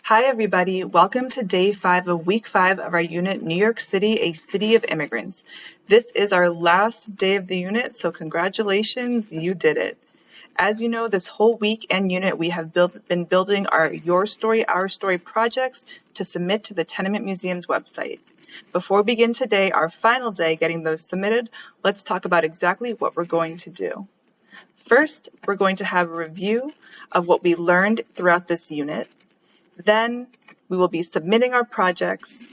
Hi everybody, welcome to day 5 of week 5 of our unit, New York City, a City of Immigrants. This is our last day of the unit, so congratulations, you did it. As you know, this whole week and unit we have been building our Your Story, Our Story projects to submit to the Tenement Museum's website. Before we begin today, our final day getting those submitted, let's talk about exactly what we're going to do. First, we're going to have a review of what we learned throughout this unit. Then we will be submitting our projects.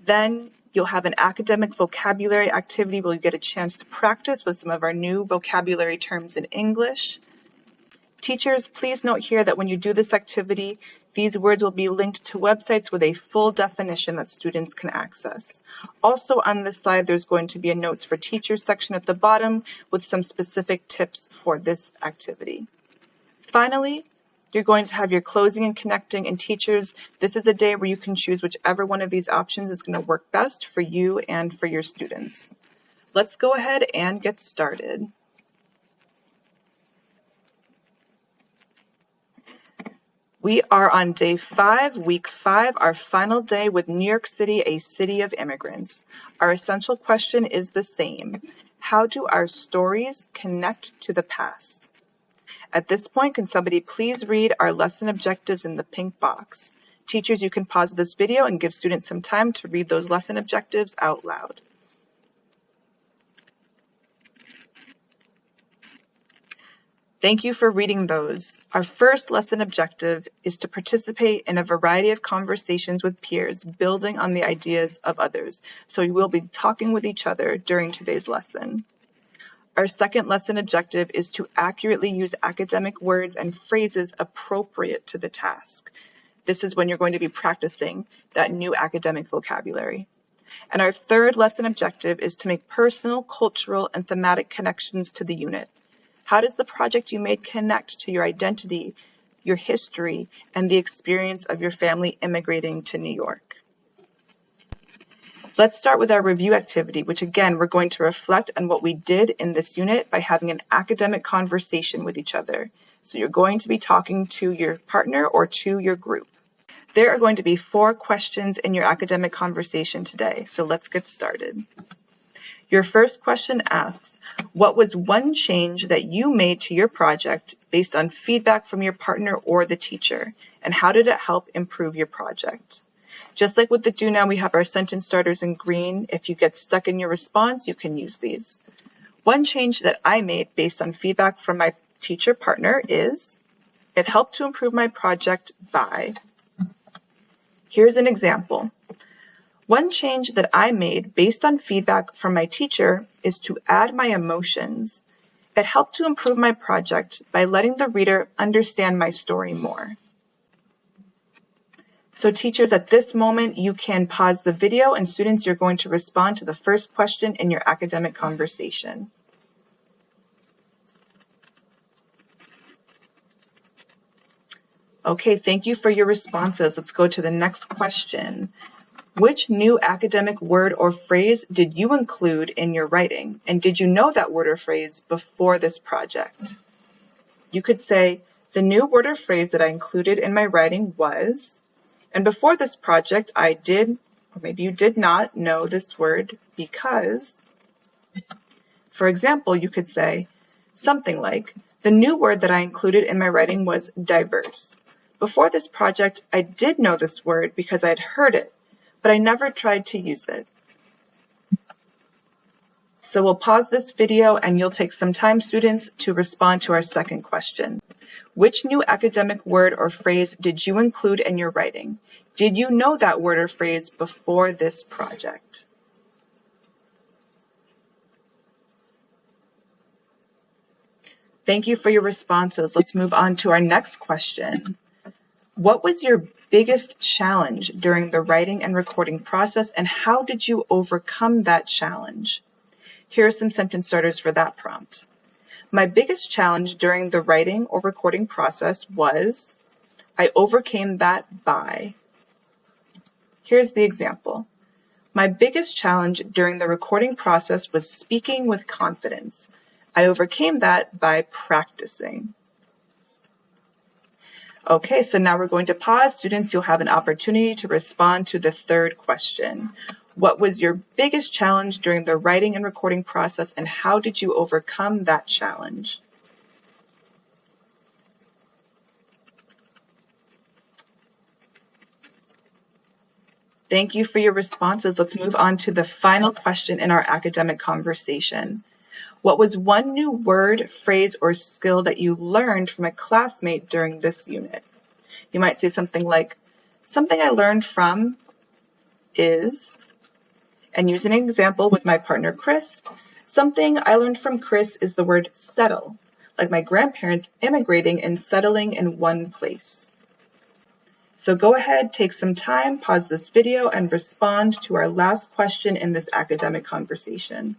Then you'll have an academic vocabulary activity where you get a chance to practice with some of our new vocabulary terms in English. Teachers, please note here that when you do this activity, these words will be linked to websites with a full definition that students can access. Also on this slide, there's going to be a notes for teachers section at the bottom with some specific tips for this activity. Finally, you're going to have your closing and connecting, and teachers, this is a day where you can choose whichever one of these options is going to work best for you and for your students. Let's go ahead and get started. We are on day 5, week 5, our final day with New York City, a City of Immigrants. Our essential question is the same. How do our stories connect to the past? At this point, can somebody please read our lesson objectives in the pink box? Teachers, you can pause this video and give students some time to read those lesson objectives out loud. Thank you for reading those. Our first lesson objective is to participate in a variety of conversations with peers, building on the ideas of others. So we will be talking with each other during today's lesson. Our second lesson objective is to accurately use academic words and phrases appropriate to the task. This is when you're going to be practicing that new academic vocabulary. And our third lesson objective is to make personal, cultural, and thematic connections to the unit. How does the project you made connect to your identity, your history, and the experience of your family immigrating to New York? Let's start with our review activity, which again, we're going to reflect on what we did in this unit by having an academic conversation with each other. So you're going to be talking to your partner or to your group. There are going to be 4 questions in your academic conversation today, so let's get started. Your first question asks, what was one change that you made to your project based on feedback from your partner or the teacher, and how did it help improve your project? Just like with the Do Now, we have our sentence starters in green. If you get stuck in your response, you can use these. One change that I made based on feedback from my teacher partner is, it helped to improve my project by. Here's an example. One change that I made based on feedback from my teacher is to add my emotions. It helped to improve my project by letting the reader understand my story more. So teachers, at this moment, you can pause the video, and students, you're going to respond to the first question in your academic conversation. Okay, thank you for your responses. Let's go to the next question. Which new academic word or phrase did you include in your writing? And did you know that word or phrase before this project? You could say, the new word or phrase that I included in my writing was, and before this project, I did, or maybe you did not know this word because, for example, you could say something like, the new word that I included in my writing was diverse. Before this project, I did know this word because I had heard it, but I never tried to use it. So we'll pause this video and you'll take some time, students, to respond to our second question. Which new academic word or phrase did you include in your writing? Did you know that word or phrase before this project? Thank you for your responses. Let's move on to our next question. What was your biggest challenge during the writing and recording process, and how did you overcome that challenge? Here are some sentence starters for that prompt. My biggest challenge during the writing or recording process was, I overcame that by. Here's the example. My biggest challenge during the recording process was speaking with confidence. I overcame that by practicing. Okay, so now we're going to pause. Students, you'll have an opportunity to respond to the third question. What was your biggest challenge during the writing and recording process, and how did you overcome that challenge? Thank you for your responses. Let's move on to the final question in our academic conversation. What was one new word, phrase, or skill that you learned from a classmate during this unit? You might say something like, something I learned from is, and use an example with my partner Chris. Something I learned from Chris is the word settle, like my grandparents immigrating and settling in one place. So go ahead, take some time, pause this video, and respond to our last question in this academic conversation.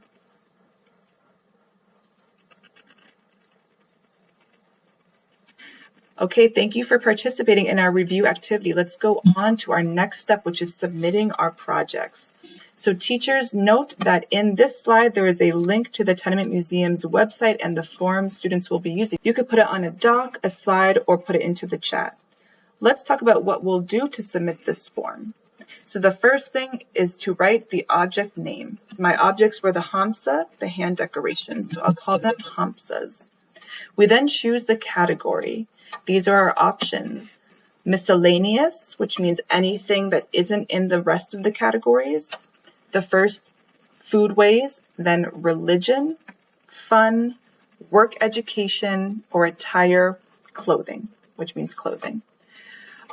Okay, thank you for participating in our review activity. Let's go on to our next step, which is submitting our projects. So teachers, note that in this slide, there is a link to the Tenement Museum's website and the form students will be using. You could put it on a doc, a slide, or put it into the chat. Let's talk about what we'll do to submit this form. So the first thing is to write the object name. My objects were the hamsa, the hand decorations, so I'll call them hamsas. We then choose the category. These are our options. Miscellaneous, which means anything that isn't in the rest of the categories. The first, foodways, then religion, fun, work education, or attire, clothing, which means clothing.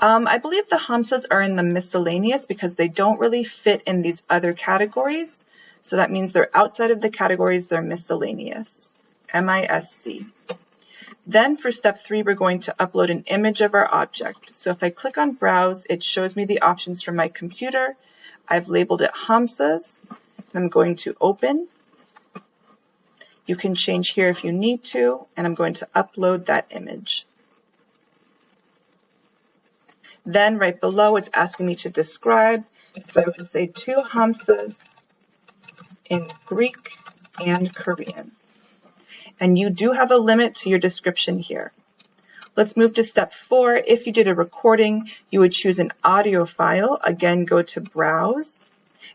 I believe the hamsas are in the miscellaneous because they don't really fit in these other categories. So that means they're outside of the categories, they're miscellaneous, MISC. Then for step 3, we're going to upload an image of our object. So if I click on browse, it shows me the options from my computer. I've labeled it hamsas. I'm going to open. You can change here if you need to, and I'm going to upload that image. Then right below, it's asking me to describe. So I would say 2 hamsas in Greek and Korean. And you do have a limit to your description here. Let's move to step 4. If you did a recording, you would choose an audio file. Again, go to Browse,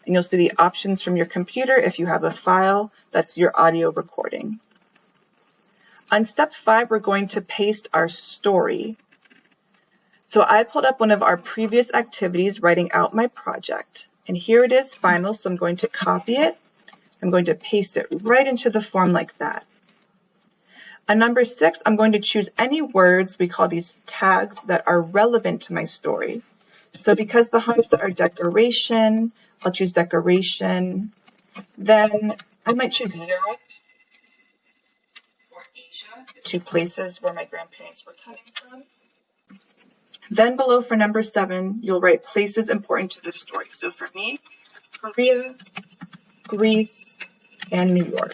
and you'll see the options from your computer. If you have a file, that's your audio recording. On step 5, we're going to paste our story. So I pulled up one of our previous activities, writing out my project. And here it is, final, so I'm going to copy it. I'm going to paste it right into the form like that. On number 6, I'm going to choose any words, we call these tags, that are relevant to my story. So because the hamsa are decoration, I'll choose decoration. Then I might choose Europe or Asia, the 2 places where my grandparents were coming from. Then below for number 7, you'll write places important to the story. So for me, Korea, Greece, and New York.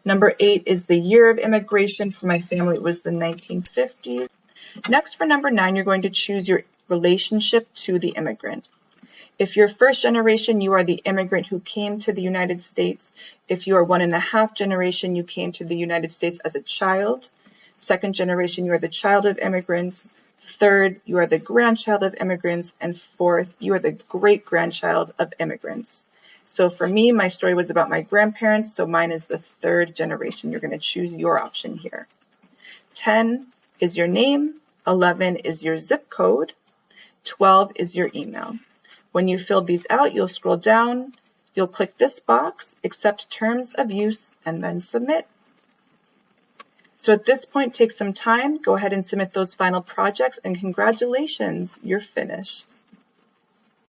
Number 8 is the year of immigration. For my family, it was the 1950s. Next, for number 9, you're going to choose your relationship to the immigrant. If you're first generation, you are the immigrant who came to the United States. If you are 1.5 generation, you came to the United States as a child. Second generation, you are the child of immigrants. Third, you are the grandchild of immigrants. And fourth, you are the great-grandchild of immigrants. So for me, my story was about my grandparents, so mine is the 3rd generation. You're going to choose your option here. 10 is your name. 11 is your zip code. 12 is your email. When you fill these out, you'll scroll down. You'll click this box, accept terms of use, and then submit. So at this point, take some time, go ahead and submit those final projects, and congratulations, you're finished.